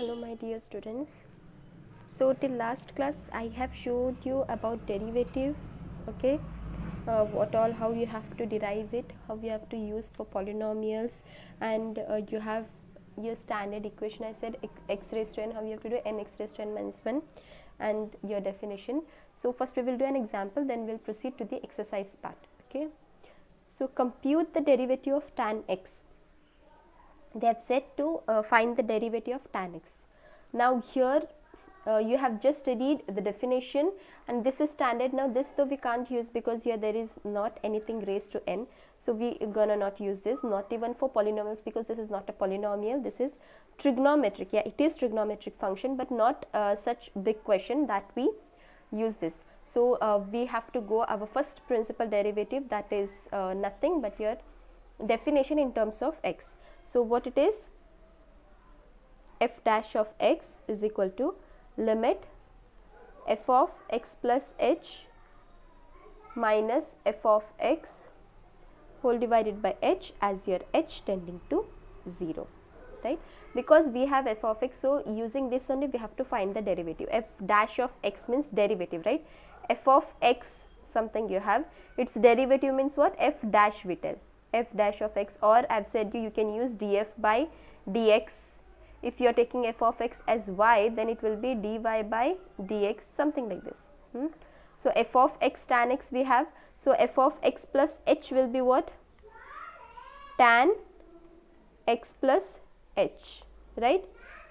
Hello my dear students. So till last class I have showed you about derivative, okay, what all, how you have to derive it, how you have to use for polynomials, and you have your standard equation. I said x raised to n, how you have to do n x raised to n minus 1 and your definition. So first we will do an example, then we will proceed to the exercise part, okay. So compute the derivative of tan x. They have said to find the derivative of tan x. Now here you have just studied the definition and this is standard. Now this though we can't use because here there is not anything raised to n, so we gonna not use this, not even for polynomials, because this is not a polynomial, this is trigonometric. Yeah, it is trigonometric function, but not such big question that we use this. So we have to go our first principal derivative, that is nothing but your definition in terms of x. So what it is, f dash of x is equal to limit f of x plus h minus f of x whole divided by h as your h tending to 0, right? Because we have f of x, so using this only we have to find the derivative. F dash of x means derivative, right? F of x something you have, its derivative means what? F dash we tell, f dash of x, or I have said you can use df by dx. If you are taking f of x as y, then it will be dy by dx, something like this. So f of x tan x we have, so f of x plus h will be what? Tan x plus h, right?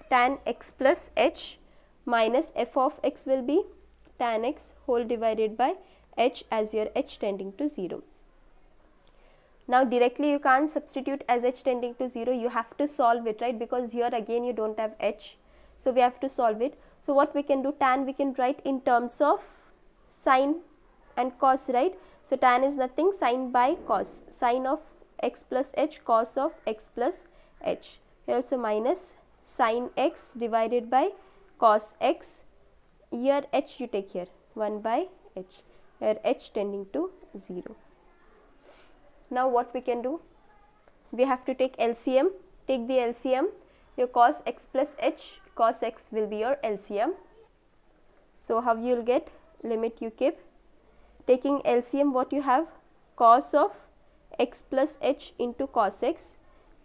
Tan x plus h minus f of x will be tan x whole divided by h as your h tending to 0. Now directly you can't substitute as h tending to 0, you have to solve it, right? Because here again you don't have h, so we have to solve it. So what we can do, tan we can write in terms of sine and cos, right? So tan is nothing, sine by cos, sine of x plus h, cos of x plus h. Here also minus sine x divided by cos x, here h you take here 1 by h, here h tending to 0. Now what we can do, we have to take LCM, take the LCM, your cos x plus h, cos x will be your LCM. So how you will get, limit you keep, taking LCM what you have, cos of x plus h into cos x,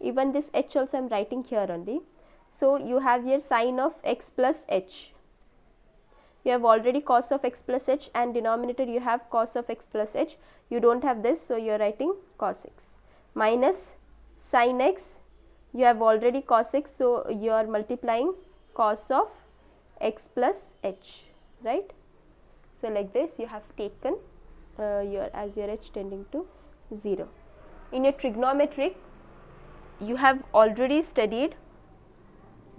even this h also I am writing here only. So you have here sine of x plus h, you have already cos of x plus h, and denominator you have cos of x plus h, you don't have this, so you are writing cos x, minus sin x, you have already cos x, so you are multiplying cos of x plus h, right? So like this you have taken your as your h tending to 0. In your trigonometric you have already studied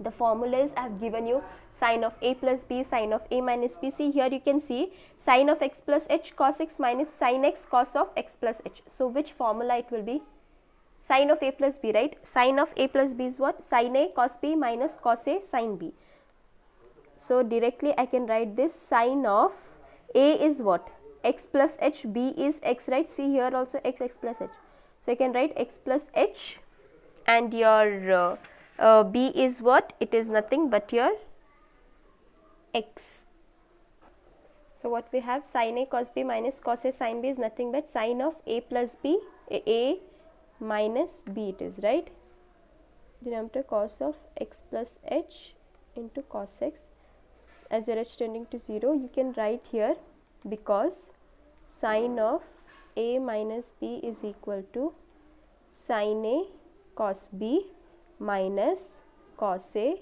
the formulas I have given you, sine of a plus b, sine of a minus b. See here you can see sine of x plus h cos x minus sine x cos of x plus h. So which formula it will be? Sine of a plus b, right? Sine of a plus b is what? Sine a cos b minus cos a sine b. So directly I can write this, sine of a is what? X plus h, b is x, right? See here also x plus h. So I can write x plus h, and your b is what? It is nothing but your x. So what we have, sin a cos b minus cos a sin b is nothing but sine of a plus b, a minus b it is, right? Denominator cos of x plus h into cos x as your h tending to 0, you can write here, because sine of a minus b is equal to sin a cos b minus cos a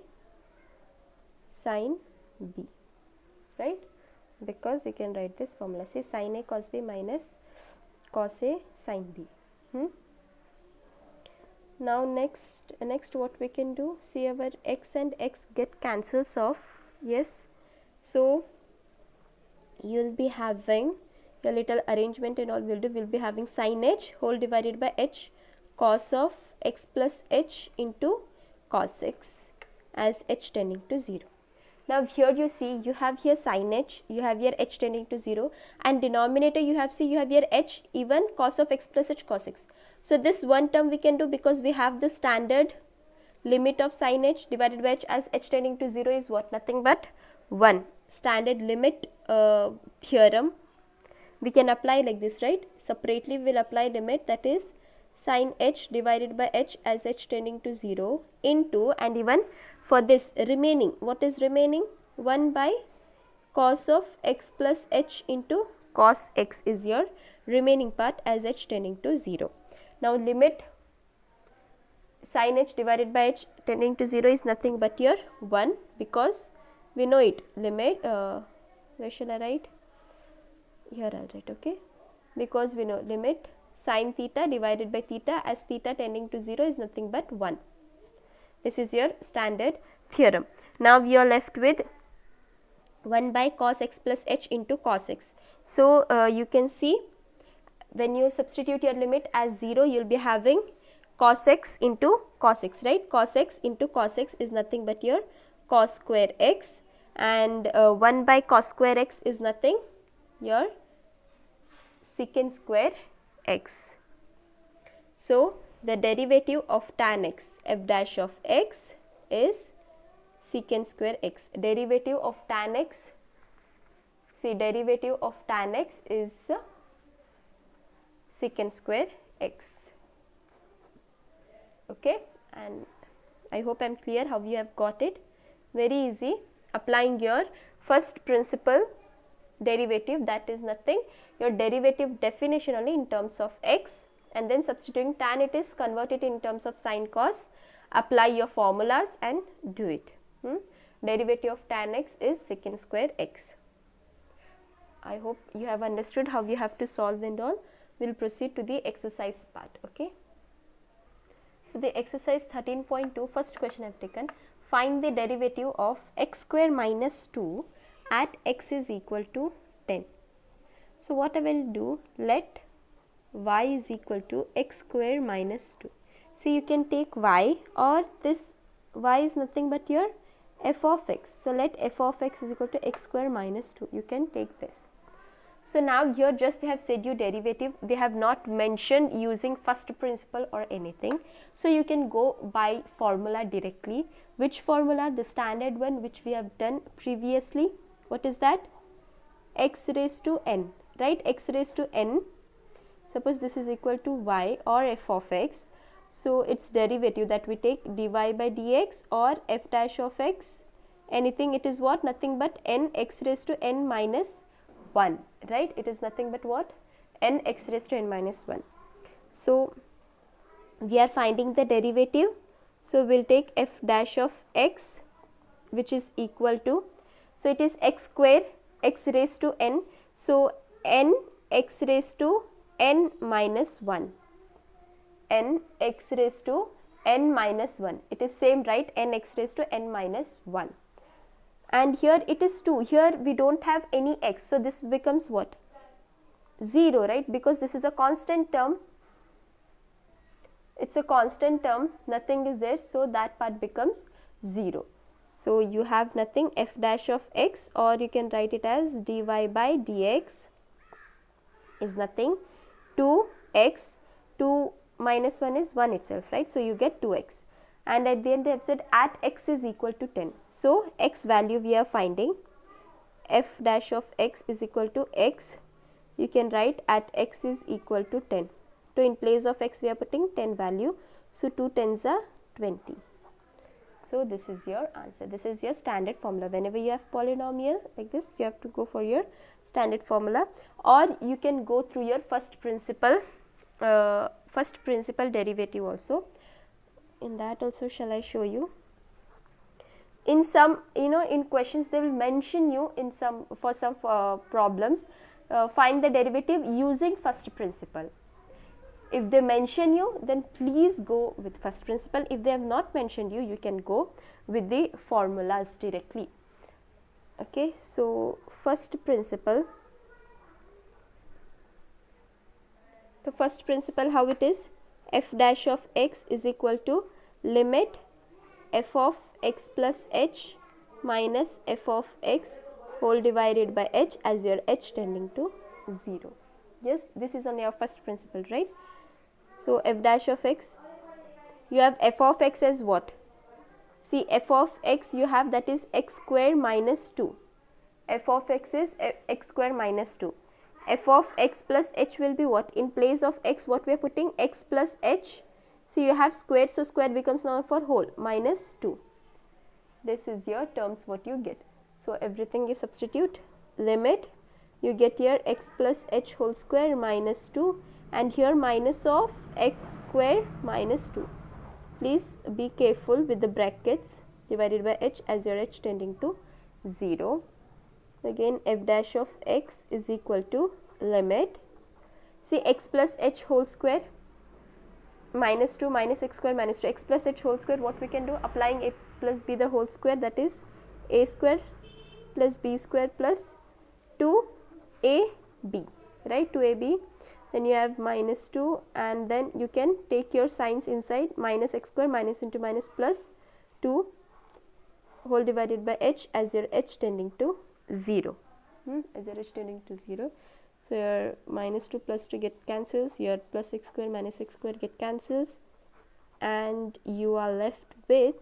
sin b, right? Because you can write this formula, say sin a cos b minus cos a sin b. Now next what we can do, see our x and x get cancels off, yes. So you will be having your little arrangement and all will do, will be having sin h whole divided by h cos of x plus h into cos x as h tending to 0. Now here you see you have here sin h, you have here h tending to 0, and denominator you have, see you have here h, even cos of x plus h cos x. So this one term we can do, because we have the standard limit of sin h divided by h as h tending to 0 is what? Nothing but 1. Standard limit theorem we can apply like this, right? Separately we will apply limit, that is sin h divided by h as h tending to 0 into, and even for this remaining, what is remaining? 1 by cos of x plus h into cos x is your remaining part as h tending to 0. Now limit sin h divided by h tending to 0 is nothing but your 1, because we know it. Limit, where shall I write? Here I'll write, okay, because we know limit sin theta divided by theta as theta tending to 0 is nothing but 1. This is your standard theorem. Now we are left with 1 by cos x plus h into cos x. So you can see when you substitute your limit as 0, you will be having cos x into cos x, right? Cos x into cos x is nothing but your cos square x, and 1 by cos square x is nothing, your secant square x. So the derivative of tan x, f dash of x, is secant square x. Derivative of tan x, see, derivative of tan x is secant square x. Okay, and I hope I am clear how you have got it. Very easy, applying your first principle derivative, that is nothing, your derivative definition only in terms of x, and then substituting tan, it is converted in terms of sin cos, apply your formulas and do it. Derivative of tan x is secant square x. I hope you have understood how you have to solve and all. We will proceed to the exercise part. Okay. So the exercise 13.2, first question I have taken, find the derivative of x square minus 2 at x is equal to 10. So what I will do, let y is equal to x square minus 2. So you can take y, or this y is nothing but your f of x. So let f of x is equal to x square minus 2. You can take this. So now here just they have said you derivative, they have not mentioned using first principle or anything. So you can go by formula directly. Which formula? The standard one which we have done previously. What is that? X raised to n, right? X raised to n. Suppose this is equal to y or f of x. So its derivative that we take dy by dx or f dash of x, anything, it is what? Nothing but n x raised to n minus 1, right? It is nothing but what? N x raised to n minus 1. So we are finding the derivative. So we will take f dash of x, which is equal to, so it is x square x raised to n. So n x raised to n minus 1, n x raised to n minus 1. It is same, right? N x raised to n minus 1. And here it is 2. Here we do not have any x. So this becomes what? 0, right? Because this is a constant term. It's a constant term. Nothing is there. So that part becomes 0. So you have nothing, f dash of x, or you can write it as dy by dx is nothing, 2x, 2 minus 1 is 1 itself, right? So you get 2x. And at the end they have said at x is equal to 10. So x value we are finding, f dash of x is equal to x. You can write at x is equal to 10. So in place of x we are putting 10 value. So 2 tens are 20. So this is your answer. This is your standard formula. Whenever you have polynomial like this, you have to go for your standard formula, or you can go through your first principle derivative also. In that also shall I show you? In some, in questions they will mention you in some, for some problems, find the derivative using first principle. If they mention you, then please go with first principle. If they have not mentioned you, you can go with the formulas directly. Okay, so first principle. The first principle, how it is? F dash of x is equal to limit f of x plus h minus f of x whole divided by h as your h tending to 0. Yes, this is on your first principle, right? So f dash of x, you have f of x as what? See, f of x you have, that is x square minus 2. F of x is x square minus 2. F of x plus h will be what? In place of x, what we are putting? X plus h. So you have square, so square becomes now for whole, minus 2. This is your terms what you get. So everything you substitute, limit, you get here x plus h whole square minus 2, and here minus of x square minus 2. Please be careful with the brackets, divided by h as your h tending to 0. Again, f dash of x is equal to limit. See, x plus h whole square minus 2 minus x square minus 2, x plus h whole square, what we can do? Applying a plus b the whole square, that is a square plus b square plus 2ab, right? 2ab. Then you have minus 2, and then you can take your signs inside, minus x square minus into minus plus 2 whole divided by h as your h tending to 0. As your h tending to 0. So your minus 2 plus 2 get cancels, your plus x square minus x square get cancels, and you are left with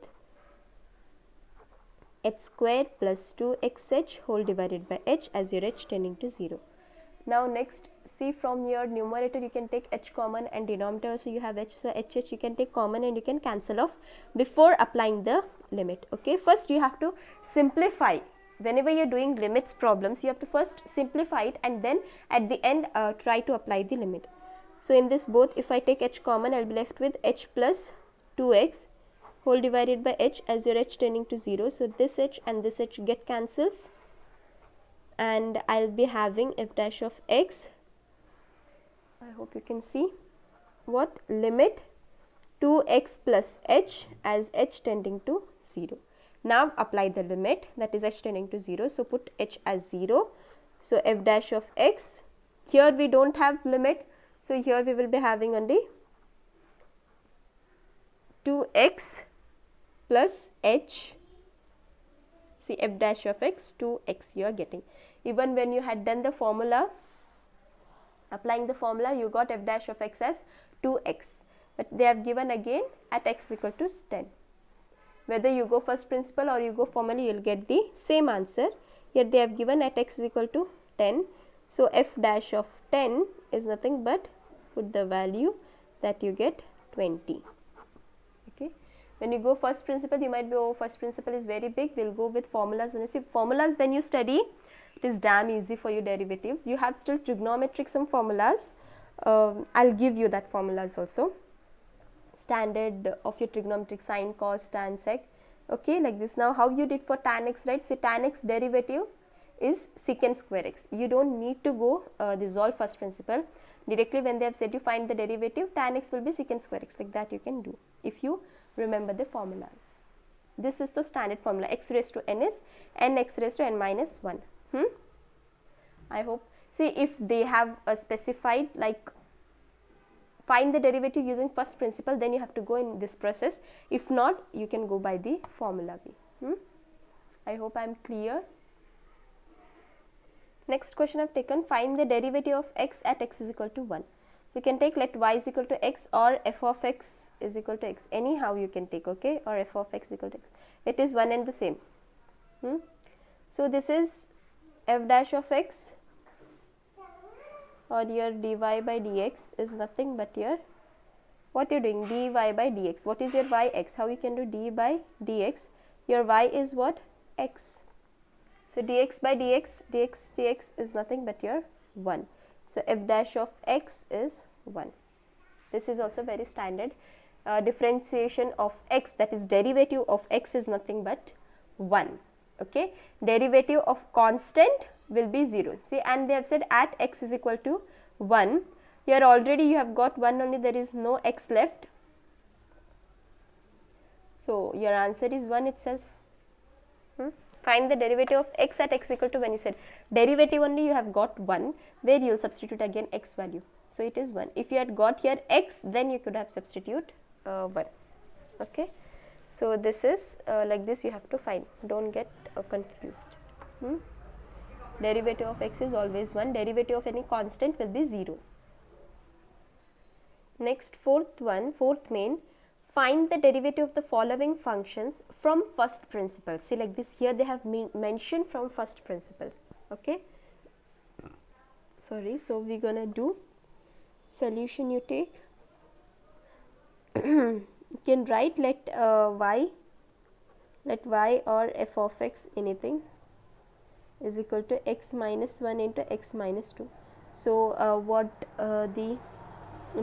h square plus 2xh whole divided by h as your h tending to 0. Now next, see, from your numerator you can take h common, and denominator also you have h, so h you can take common and you can cancel off before applying the limit. Okay, first you have to simplify. Whenever you are doing limits problems, you have to first simplify it, and then at the end try to apply the limit. So in this both, if I take h common, I will be left with h plus 2x whole divided by h as your h tending to 0. So this h and this h get cancels, and I will be having f dash of x, I hope you can see, what? Limit 2x plus h as h tending to 0. Now apply the limit, that is h tending to 0. So put h as 0. So f dash of x, here we do not have limit, so here we will be having only 2x plus h. See, f dash of x, 2x you are getting. Even when you had done the formula, applying the formula, you got f dash of x as 2x, but they have given again at x equal to 10. Whether you go first principle or you go formula, you will get the same answer. Here they have given at x is equal to 10. So f dash of 10 is nothing but, put the value that you get 20. Okay. When you go first principle, you might be, oh, first principle is very big, we will go with formulas. When you see formulas, when you study, it is damn easy for you derivatives. You have still trigonometric some formulas. I will give you that formulas also. Standard of your trigonometric, sine, cos, tan, sec. Okay, like this. Now how you did for tan x, right? Say tan x derivative is secant square x. You don't need to go resolve first principle. Directly when they have said you find the derivative, tan x will be secant square x. Like that you can do if you remember the formulas. This is the standard formula. X raised to n is n x raised to n minus 1. I hope. See, if they have specified like find the derivative using first principle, then you have to go in this process. If not, you can go by the formula way. I hope I am clear. Next question I have taken, find the derivative of x at x is equal to 1. So you can take let y is equal to x or f of x is equal to x. Anyhow you can take, okay, or f of x is equal to x. It is one and the same. So this is f dash of x, or your dy by dx is nothing but your, what you are doing, dy by dx. What is your y? X. How you can do d by dx? Your y is what? X. So dx by dx, dx is nothing but your 1. So f dash of x is 1. This is also very standard. Differentiation of x, that is derivative of x, is nothing but 1. Okay, derivative of constant will be 0. See, and they have said at x is equal to 1. Here already you have got 1 only, there is no x left. So your answer is 1 itself. Find the derivative of x at x equal to, when you said derivative only, you have got 1, where you will substitute again x value. So it is 1. If you had got here x, then you could have substitute 1. Okay. So this is like this you have to find, don't get confused. Derivative of x is always 1, derivative of any constant will be 0. Next, fourth main, find the derivative of the following functions from first principle. See, like this, here they have mentioned from first principle. Okay, sorry, so we're gonna do solution. You take you can write let y or f of x anything is equal to x minus 1 into x minus 2. So what the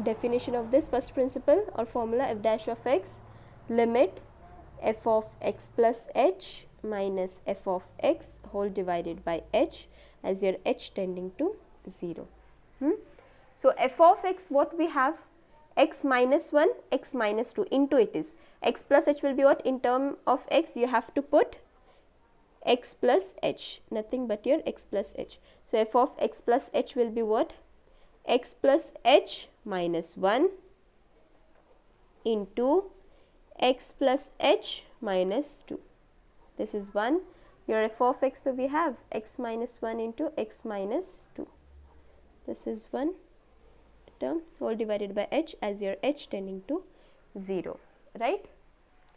definition of this first principle or formula, f dash of x limit f of x plus h minus f of x whole divided by h as your h tending to 0. So f of x, what we have, x minus 1 x minus 2 into it is x plus h will be what, in term of x you have to put x plus h, nothing but your x plus h. So f of x plus h will be what, x plus h minus 1 into x plus h minus 2. This is 1. Your f of x, so we have x minus 1 into x minus 2. This is 1 term whole divided by h as your h tending to 0, right?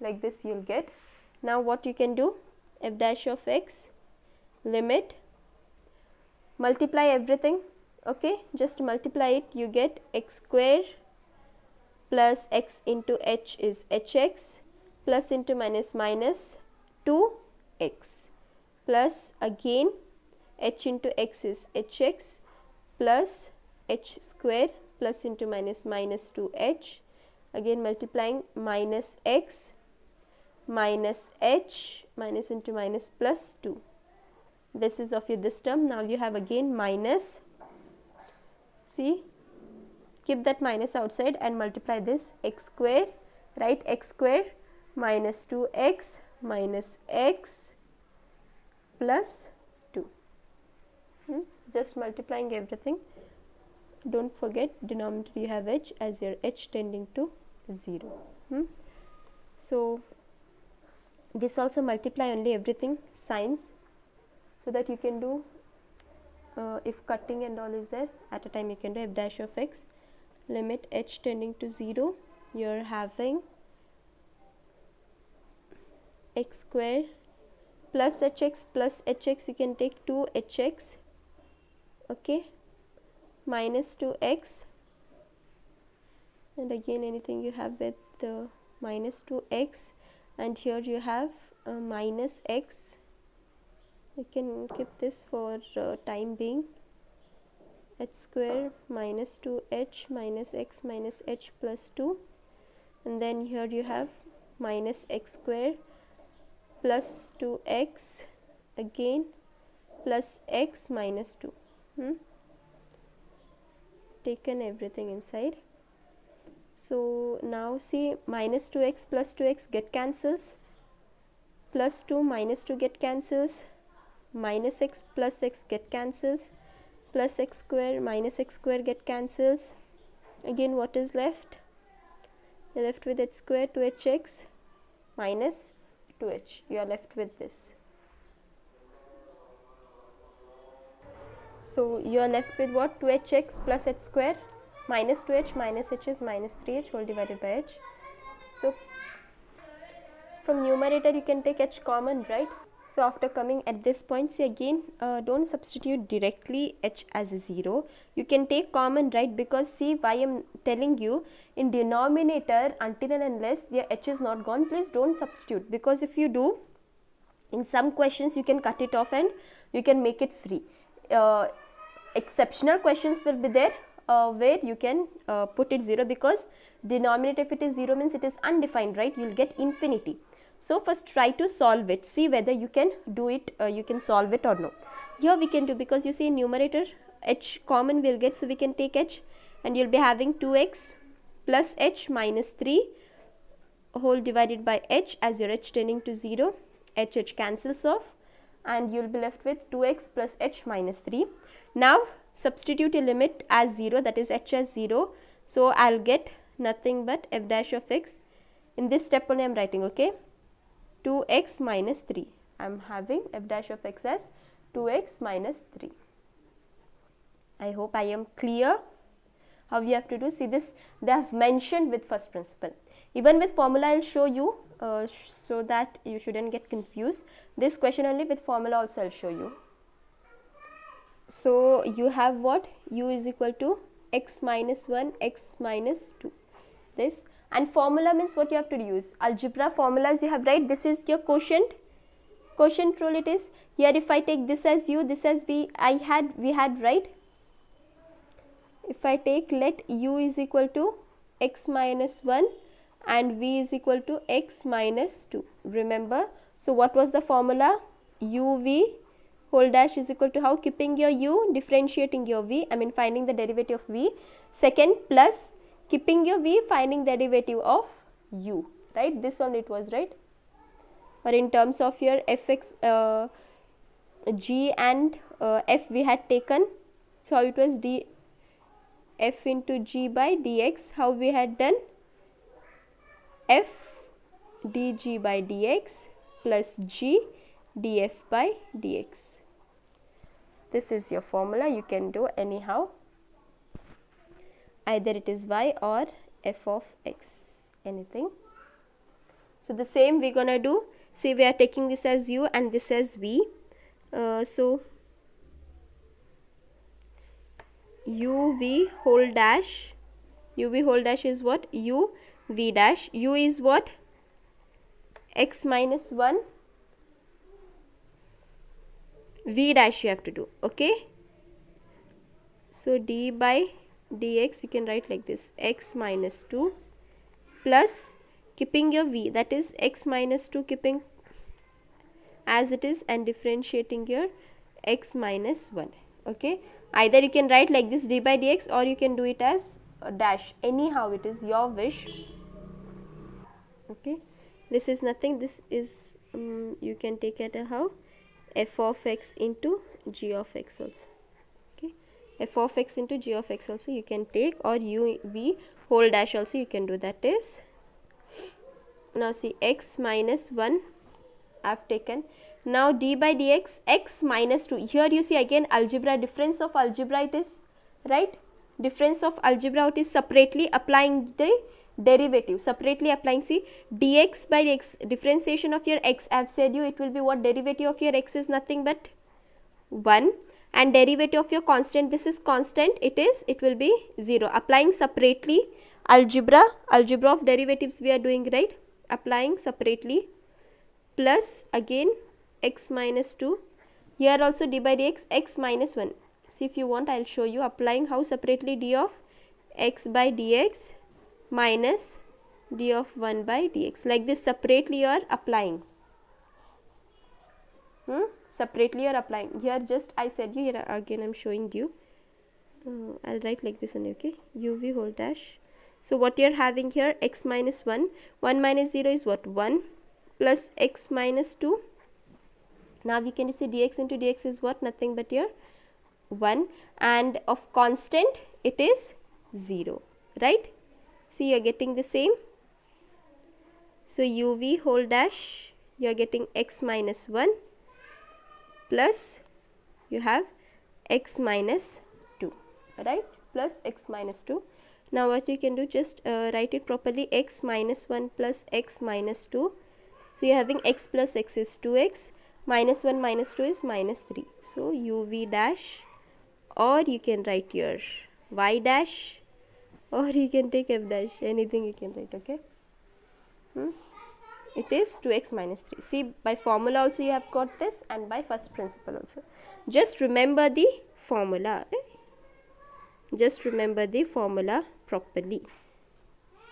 Like this you will get. Now what you can do, f dash of x limit, multiply everything, okay, just multiply it, you get x square plus x into h is hx plus into minus minus 2x plus again h into x is hx plus h square plus into minus minus 2h, again multiplying minus x minus h minus into minus plus 2. This is of your this term. Now you have again minus, see, keep that minus outside and multiply this x square, right, x square minus 2x minus x plus 2. Just multiplying everything. Don't forget denominator you have h as your h tending to 0. So this also multiply only everything signs, so that you can do if cutting and all is there at a time, you can do f dash of x limit h tending to 0, you are having x square plus hx, you can take 2hx, okay, minus 2x, and again anything you have with minus 2x, and here you have minus x. You can keep this for time being, h square minus 2h minus x minus h plus 2, and then here you have minus x square plus 2x again plus x minus 2. Taken everything inside. So now see, minus 2x plus 2x get cancels, plus 2 minus 2 get cancels, minus x plus x get cancels, plus x square minus x square get cancels. Again what is left? You are left with h square 2hx minus 2h. You are left with this. So you are left with what? 2hx plus h square minus 2h minus h is minus 3h whole divided by h. So from numerator you can take h common, right? So after coming at this point, see again, don't substitute directly h as a 0. You can take common, right? Because see, why I am telling you, in denominator until and unless your h is not gone, please don't substitute, because if you do, in some questions you can cut it off and you can make it free. Exceptional questions will be there where you can put it 0, because denominator if it is 0 means it is undefined, right? You will get infinity. So first try to solve it, see whether you can do it, you can solve it or no. Here we can do, because you see in numerator h common we will get, so we can take h and you will be having 2x plus h minus 3 whole divided by h as your h tending to 0, h cancels off and you will be left with 2x plus h minus 3. Now substitute a limit as 0, that is h as 0, so I will get nothing but f dash of x. In this step only I am writing, okay, 2x minus 3. I am having f dash of x as 2x minus 3. I hope I am clear how you have to do. See this, they have mentioned with first principle. Even with formula I'll show you, so that you shouldn't get confused. This question only, with formula also I'll show you. So you have what? U is equal to x minus 1, x minus 2, this. And formula means what you have to use? Algebra formulas you have, right? This is your quotient rule it is. Here if I take this as u, this as v, we had, right? If I take, let u is equal to x minus 1 and v is equal to x minus 2. Remember, so what was the formula? uv whole dash is equal to how? Keeping your u, differentiating your v, I mean finding the derivative of v. Second, plus keeping your v, finding the derivative of u, right? This only it was, right? Or in terms of your fx, g and f we had taken. So how it was? D f into g by dx. How we had done? F dg by dx plus g df by dx. This is your formula. You can do anyhow. Either it is y or f of x, anything. So the same we're gonna do. See, we are taking this as u and this as v. So uv whole dash is what? U v dash. U is what? X minus 1, v dash you have to do, okay? So d by dx you can write like this, x minus 2 plus keeping your v, that is x minus 2 keeping as it is and differentiating your x minus 1, okay? Either you can write like this, d by dx, or you can do it as a dash, anyhow it is your wish, okay? This is nothing, this is you can take it how? F of x into g of x also, okay? F of x into g of x also you can take, or u v whole dash also you can do, that is. Now see, x minus 1 I have taken. Now d by dx, x minus 2. Here you see again algebra, difference of algebra it is, right? Difference of algebra it is separately applying the derivative, separately applying. See, dx by x, differentiation of your x, I have said you it will be what? Derivative of your x is nothing but 1, and derivative of your constant, this is constant, it will be 0. Applying separately algebra of derivatives we are doing, right? Applying separately, plus again x minus 2. Here also d by dx, x minus 1. See, if you want I will show you applying how separately, d of x by dx minus d of 1 by dx, like this separately you are applying. Separately you are applying. Here just I said you, here again I am showing you. I'll write like this only, okay? uv whole dash. So what you are having here, x minus 1, 1 minus 0 is what? 1, plus x minus 2. Now we can see dx into dx is what? Nothing but your 1, and of constant it is 0, right? See, you are getting the same. So uv whole dash, you are getting x minus 1 plus you have x minus 2, right? Plus x minus 2. Now what you can do, just write it properly, x minus 1 plus x minus 2. So you are having x plus x is 2x, minus 1 minus 2 is minus 3. So uv dash, or you can write your y dash, or you can take f dash, anything you can write, okay? It is 2x minus 3. See, by formula also you have got this, and by first principle also. Just remember the formula, just remember the formula properly,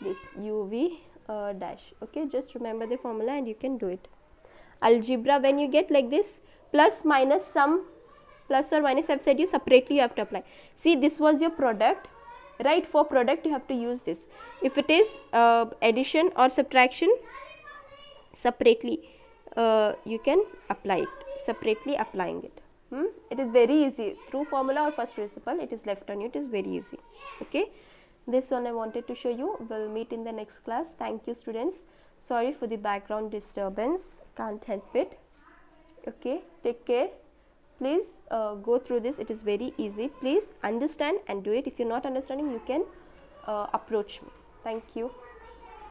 this uv dash, okay? Just remember the formula and you can do it. Algebra, when you get like this, plus minus sum, plus or minus, I have said you separately you have to apply. See, this was your product, right? For product you have to use this. If it is addition or subtraction, separately you can apply it, separately applying it. It is very easy, through formula or first principle it is left on you, it is very easy, okay? This one I wanted to show you. We'll meet in the next class. Thank you students. Sorry for the background disturbance, can't help it, okay? Take care. Please go through this, it is very easy. Please understand and do it. If you're not understanding, you can approach me. Thank you.